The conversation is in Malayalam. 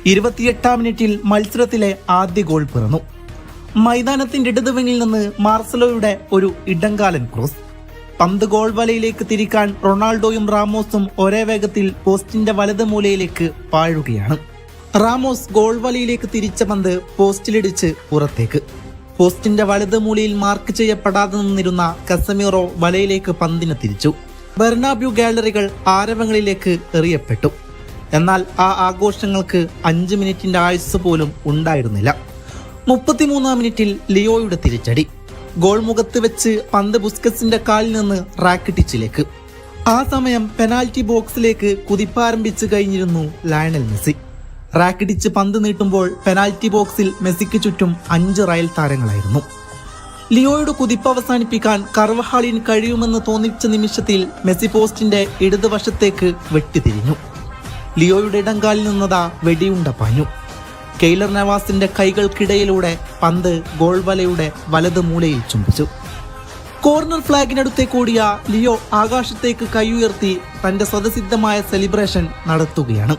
28-ാം മിനിറ്റിൽ മത്സരത്തിലെ ആദ്യ ഗോൾ പിറന്നു. മൈതാനത്തിന്റെ ഇടതുവിങ്ങിൽ നിന്ന് മാർസലോയുടെ ഒരു ഇടങ്കാലൻ ക്രോസ്. പന്ത് ഗോൾ വലയിലേക്ക് തിരിക്കാൻ റൊണാൾഡോയും റാമോസും ഒരേ വേഗത്തിൽ പോസ്റ്റിന്റെ വലത് മൂലയിലേക്ക് പാഴുകയാണ്. റാമോസ് ഗോൾ വലയിലേക്ക് തിരിച്ച പന്ത് പോസ്റ്റിലിടിച്ച് പുറത്തേക്ക്. പോസ്റ്റിന്റെ വലത് മൂലയിൽ മാർക്ക് ചെയ്യപ്പെടാതെ നിന്നിരുന്ന കസമീറോ വലയിലേക്ക് പന്തിനെ തിരിച്ചു. ബെർണാബ്യൂ ഗാലറികൾ ആരവങ്ങളിലേക്ക് എറിയപ്പെട്ടു. എന്നാൽ ആ ആഘോഷങ്ങൾക്ക് 5 മിനിറ്റിന്റെ ആയുസ് പോലും ഉണ്ടായിരുന്നില്ല. 33-ാം മിനിറ്റിൽ ലിയോയുടെ തിരിച്ചടി. ഗോൾ മുഖത്ത് വെച്ച് പന്ത് ബുസ്കറ്റ്സിന്റെ കാലിൽ നിന്ന് റാക്കിട്ടിച്ചിലേക്ക്. ആ സമയം പെനാൽറ്റി ബോക്സിലേക്ക് കുതിപ്പാരംഭിച്ചു കഴിഞ്ഞിരുന്നു ലയണൽ മെസ്സി. റാക്കിട്ടിച്ച് പന്ത് നീട്ടുമ്പോൾ പെനാൽറ്റി ബോക്സിൽ മെസ്സിക്ക് ചുറ്റും 5 റയൽ താരങ്ങളായിരുന്നു. ലിയോയുടെ കുതിപ്പ് അവസാനിപ്പിക്കാൻ കർവഹാളിന് കഴിയുമെന്ന് തോന്നിച്ച നിമിഷത്തിൽ മെസ്സി പോസ്റ്റിന്റെ ഇടതുവശത്തേക്ക് വെട്ടിത്തിരിഞ്ഞു. ലിയോയുടെ ഇടങ്കാലിൽ നിന്നതാ വെടിയുണ്ട പാഞ്ഞു. കെയ്ലർ നവാസിന്റെ കൈകൾക്കിടയിലൂടെ പന്ത് ഗോൾ വലയുടെ വലത് മൂലയിൽ ചുംബിച്ചു. കോർണർ ഫ്ലാഗിനടുത്തേക്ക് ഓടിയ ലിയോ ആകാശത്തേക്ക് കൈയുയർത്തി തന്റെ സ്വതസിദ്ധമായ സെലിബ്രേഷൻ നടത്തുകയാണ്.